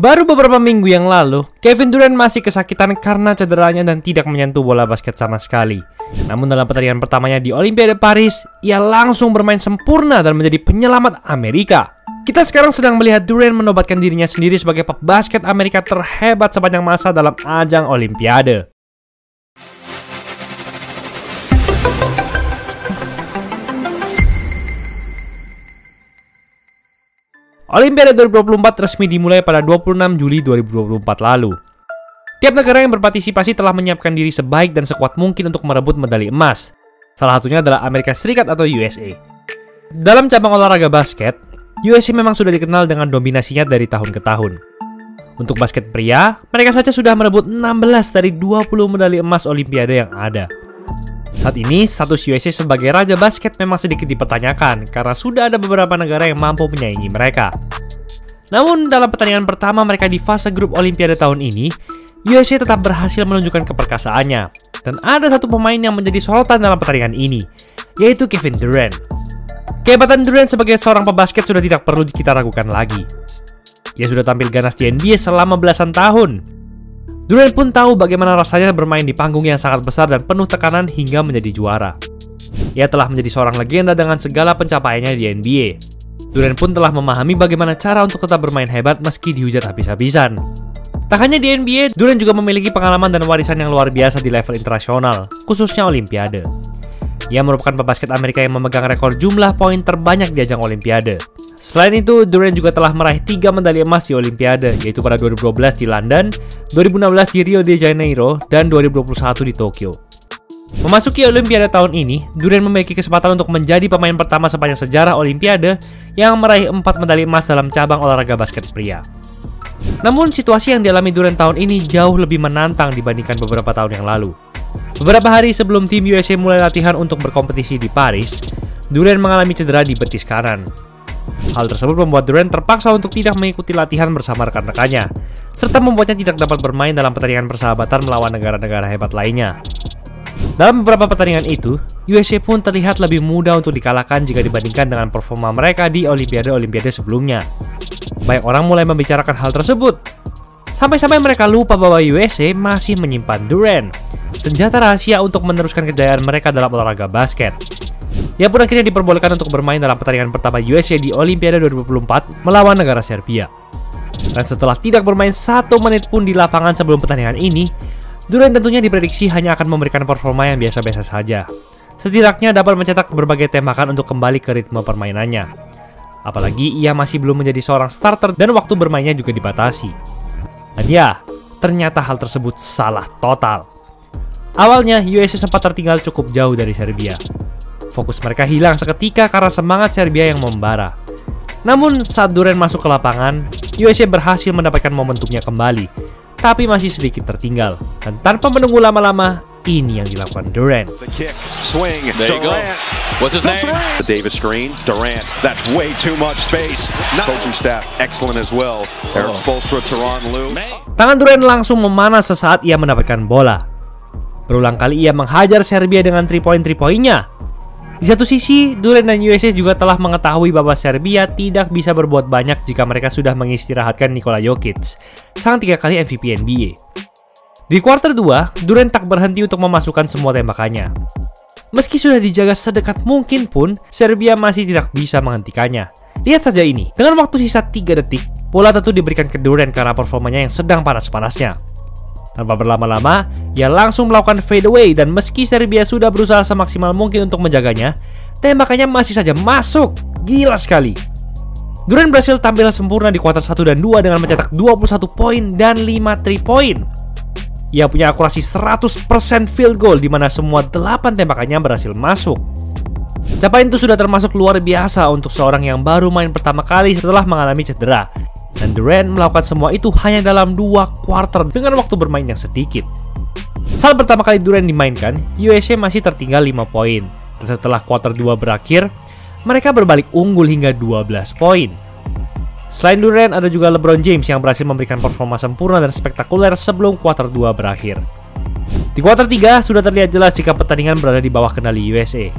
Baru beberapa minggu yang lalu, Kevin Durant masih kesakitan karena cederanya dan tidak menyentuh bola basket sama sekali. Namun dalam pertandingan pertamanya di Olimpiade Paris, ia langsung bermain sempurna dan menjadi penyelamat Amerika. Kita sekarang sedang melihat Durant menobatkan dirinya sendiri sebagai pebasket Amerika terhebat sepanjang masa dalam ajang Olimpiade. Olimpiade 2024 resmi dimulai pada 26 Juli 2024 lalu. Tiap negara yang berpartisipasi telah menyiapkan diri sebaik dan sekuat mungkin untuk merebut medali emas. Salah satunya adalah Amerika Serikat atau USA. Dalam cabang olahraga basket, USA memang sudah dikenal dengan dominasinya dari tahun ke tahun. Untuk basket pria, mereka saja sudah merebut 16 dari 20 medali emas Olimpiade yang ada. Saat ini, status USA sebagai raja basket memang sedikit dipertanyakan karena sudah ada beberapa negara yang mampu menyaingi mereka. Namun, dalam pertandingan pertama mereka di fase grup Olimpiade tahun ini, USA tetap berhasil menunjukkan keperkasaannya. Dan ada satu pemain yang menjadi sorotan dalam pertandingan ini, yaitu Kevin Durant. Kehebatan Durant sebagai seorang pebasket sudah tidak perlu kita ragukan lagi. Ia sudah tampil ganas di NBA selama belasan tahun. Durant pun tahu bagaimana rasanya bermain di panggung yang sangat besar dan penuh tekanan hingga menjadi juara. Ia telah menjadi seorang legenda dengan segala pencapaiannya di NBA. Durant pun telah memahami bagaimana cara untuk tetap bermain hebat meski dihujat habis-habisan. Tak hanya di NBA, Durant juga memiliki pengalaman dan warisan yang luar biasa di level internasional, khususnya Olimpiade. Ia merupakan pebasket Amerika yang memegang rekor jumlah poin terbanyak di ajang Olimpiade. Selain itu, Durant juga telah meraih 3 medali emas di Olimpiade, yaitu pada 2012 di London, 2016 di Rio de Janeiro, dan 2021 di Tokyo. Memasuki Olimpiade tahun ini, Durant memiliki kesempatan untuk menjadi pemain pertama sepanjang sejarah Olimpiade yang meraih 4 medali emas dalam cabang olahraga basket pria. Namun, situasi yang dialami Durant tahun ini jauh lebih menantang dibandingkan beberapa tahun yang lalu. Beberapa hari sebelum tim USA mulai latihan untuk berkompetisi di Paris, Durant mengalami cedera di betis kanan. Hal tersebut membuat Durant terpaksa untuk tidak mengikuti latihan bersama rekan-rekannya, serta membuatnya tidak dapat bermain dalam pertandingan persahabatan melawan negara-negara hebat lainnya. Dalam beberapa pertandingan itu, USA pun terlihat lebih mudah untuk dikalahkan jika dibandingkan dengan performa mereka di Olimpiade-Olimpiade sebelumnya. Banyak orang mulai membicarakan hal tersebut. Sampai-sampai mereka lupa bahwa USA masih menyimpan Durant, senjata rahasia untuk meneruskan kejayaan mereka dalam olahraga basket. Ia pun akhirnya diperbolehkan untuk bermain dalam pertandingan pertama USA di Olimpiade 2024 melawan negara Serbia. Dan setelah tidak bermain 1 menit pun di lapangan sebelum pertandingan ini, Durant tentunya diprediksi hanya akan memberikan performa yang biasa-biasa saja. Setidaknya dapat mencetak berbagai tembakan untuk kembali ke ritme permainannya. Apalagi ia masih belum menjadi seorang starter dan waktu bermainnya juga dibatasi. Dan ya, ternyata hal tersebut salah total. Awalnya, USA sempat tertinggal cukup jauh dari Serbia. Fokus mereka hilang seketika karena semangat Serbia yang membara. Namun, saat Durant masuk ke lapangan, USA berhasil mendapatkan momentumnya kembali, tapi masih sedikit tertinggal. Dan tanpa menunggu lama-lama, ini yang dilakukan Durant. Davis screen, Durant, that's way too much space. Coaching staff excellent as well. Eric Spoelstra, Tyronn Lue. Tangan Durant langsung memanas sesaat ia mendapatkan bola. Berulang kali ia menghajar Serbia dengan 3-poinnya. Di satu sisi, Durant dan USA juga telah mengetahui bahwa Serbia tidak bisa berbuat banyak jika mereka sudah mengistirahatkan Nikola Jokic, sang 3 kali MVP NBA. Di kuarter 2, Durant tak berhenti untuk memasukkan semua tembakannya. Meski sudah dijaga sedekat mungkin pun, Serbia masih tidak bisa menghentikannya. Lihat saja ini, dengan waktu sisa 3 detik, bola tentu diberikan ke Durant karena performanya yang sedang panas-panasnya. Tanpa berlama-lama, ia langsung melakukan fadeaway dan meski Serbia sudah berusaha semaksimal mungkin untuk menjaganya, tembakannya masih saja masuk. Gila sekali. Durant berhasil tampil sempurna di kuarter 1 dan 2 dengan mencetak 21 poin dan 5 3-point. Ia punya akurasi 100% field goal di mana semua 8 tembakannya berhasil masuk. Capaian itu sudah termasuk luar biasa untuk seorang yang baru main pertama kali setelah mengalami cedera. Dan Durant melakukan semua itu hanya dalam 2 kuarter dengan waktu bermain yang sedikit. Saat pertama kali Durant dimainkan, USA masih tertinggal 5 poin. Dan setelah kuarter 2 berakhir, mereka berbalik unggul hingga 12 poin. Selain Durant, ada juga LeBron James yang berhasil memberikan performa sempurna dan spektakuler sebelum kuarter 2 berakhir. Di kuarter 3, sudah terlihat jelas jika pertandingan berada di bawah kendali USA.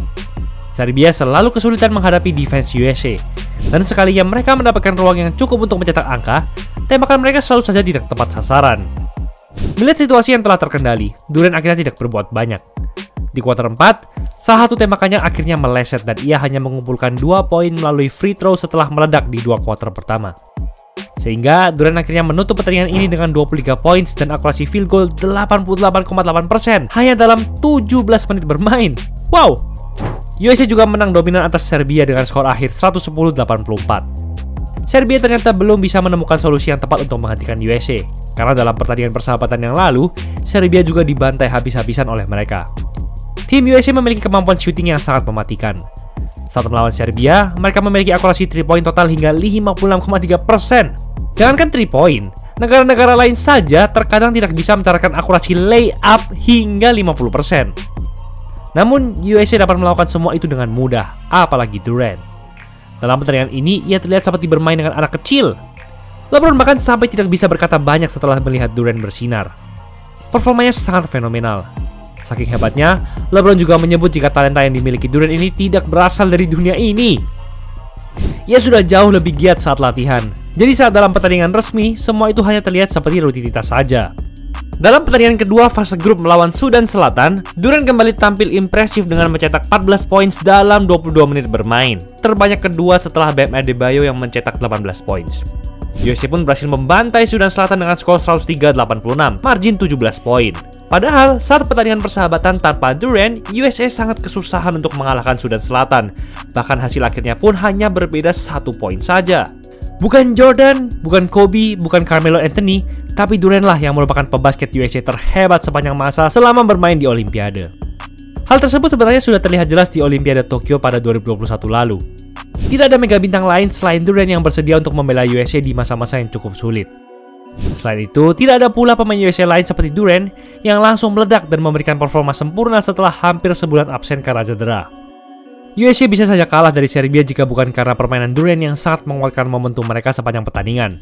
Serbia selalu kesulitan menghadapi defense USA. Dan sekalinya mereka mendapatkan ruang yang cukup untuk mencetak angka, tembakan mereka selalu saja tidak tepat sasaran. Melihat situasi yang telah terkendali, Durant akhirnya tidak berbuat banyak. Di kuarter 4, salah satu tembakannya akhirnya meleset dan ia hanya mengumpulkan 2 poin melalui free throw setelah meledak di 2 kuarter pertama. Sehingga Durant akhirnya menutup pertandingan ini dengan 23 poin dan akurasi field goal 88,8% hanya dalam 17 menit bermain. Wow! USA juga menang dominan atas Serbia dengan skor akhir 110-84. Serbia ternyata belum bisa menemukan solusi yang tepat untuk menghentikan USA, karena dalam pertandingan persahabatan yang lalu, Serbia juga dibantai habis-habisan oleh mereka. Tim USA memiliki kemampuan shooting yang sangat mematikan. Saat melawan Serbia, mereka memiliki akurasi 3-point total hingga 56,3%. Jangankan 3-point, negara-negara lain saja terkadang tidak bisa mencatatkan akurasi layup hingga 50%. Namun, USA dapat melakukan semua itu dengan mudah, apalagi Durant. Dalam pertandingan ini, ia terlihat seperti bermain dengan anak kecil. LeBron bahkan sampai tidak bisa berkata banyak setelah melihat Durant bersinar. Performanya sangat fenomenal. Saking hebatnya, LeBron juga menyebut jika talenta yang dimiliki Durant ini tidak berasal dari dunia ini. Ia sudah jauh lebih giat saat latihan. Jadi saat dalam pertandingan resmi, semua itu hanya terlihat seperti rutinitas saja. Dalam pertandingan kedua fase grup melawan Sudan Selatan, Durant kembali tampil impresif dengan mencetak 14 poin dalam 22 menit bermain. Terbanyak kedua setelah Bam Adebayo yang mencetak 18 poin. USA pun berhasil membantai Sudan Selatan dengan skor 103-86, margin 17 poin. Padahal saat pertandingan persahabatan tanpa Durant, USA sangat kesusahan untuk mengalahkan Sudan Selatan. Bahkan hasil akhirnya pun hanya berbeda 1 poin saja. Bukan Jordan, bukan Kobe, bukan Carmelo Anthony, tapi Durant lah yang merupakan pebasket USA terhebat sepanjang masa selama bermain di Olimpiade. Hal tersebut sebenarnya sudah terlihat jelas di Olimpiade Tokyo pada 2021 lalu. Tidak ada mega bintang lain selain Durant yang bersedia untuk membela USA di masa-masa yang cukup sulit. Selain itu, tidak ada pula pemain USA lain seperti Durant yang langsung meledak dan memberikan performa sempurna setelah hampir sebulan absen karena cedera. USA bisa saja kalah dari Serbia jika bukan karena permainan Durant yang sangat menguatkan momentum mereka sepanjang pertandingan.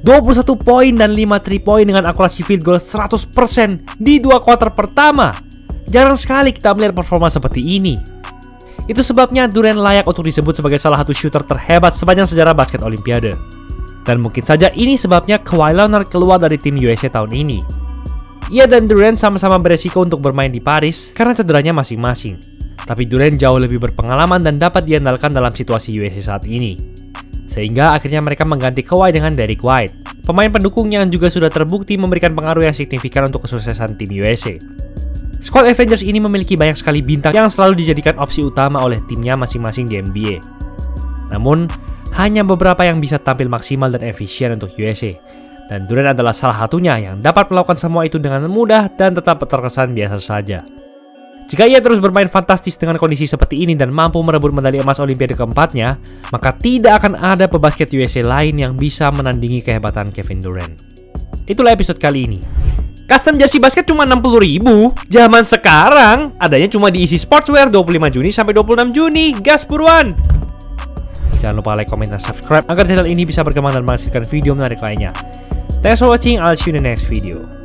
21 poin dan 5 3 poin dengan akurasi field goal 100% di 2 kuarter pertama. Jarang sekali kita melihat performa seperti ini. Itu sebabnya Durant layak untuk disebut sebagai salah satu shooter terhebat sepanjang sejarah basket Olimpiade. Dan mungkin saja ini sebabnya Kawhi Leonard keluar dari tim USA tahun ini. Ia dan Durant sama-sama beresiko untuk bermain di Paris karena cederanya masing-masing. Tapi Durant jauh lebih berpengalaman dan dapat diandalkan dalam situasi USA saat ini. Sehingga akhirnya mereka mengganti Kawhi dengan Derrick White, pemain pendukung yang juga sudah terbukti memberikan pengaruh yang signifikan untuk kesuksesan tim USA. Squad Avengers ini memiliki banyak sekali bintang yang selalu dijadikan opsi utama oleh timnya masing-masing di NBA. Namun, hanya beberapa yang bisa tampil maksimal dan efisien untuk USA. Dan Durant adalah salah satunya yang dapat melakukan semua itu dengan mudah dan tetap terkesan biasa saja. Jika ia terus bermain fantastis dengan kondisi seperti ini dan mampu merebut medali emas Olimpiade keempatnya, maka tidak akan ada pebasket USA lain yang bisa menandingi kehebatan Kevin Durant. Itulah episode kali ini. Custom jersey basket cuma 60.000. Zaman sekarang, adanya cuma di Easy Sportswear 25 Juni sampai 26 Juni. Gas buruan! Jangan lupa like, comment, dan subscribe agar channel ini bisa berkembang dan menghasilkan video menarik lainnya. Thanks for watching, I'll see you in the next video.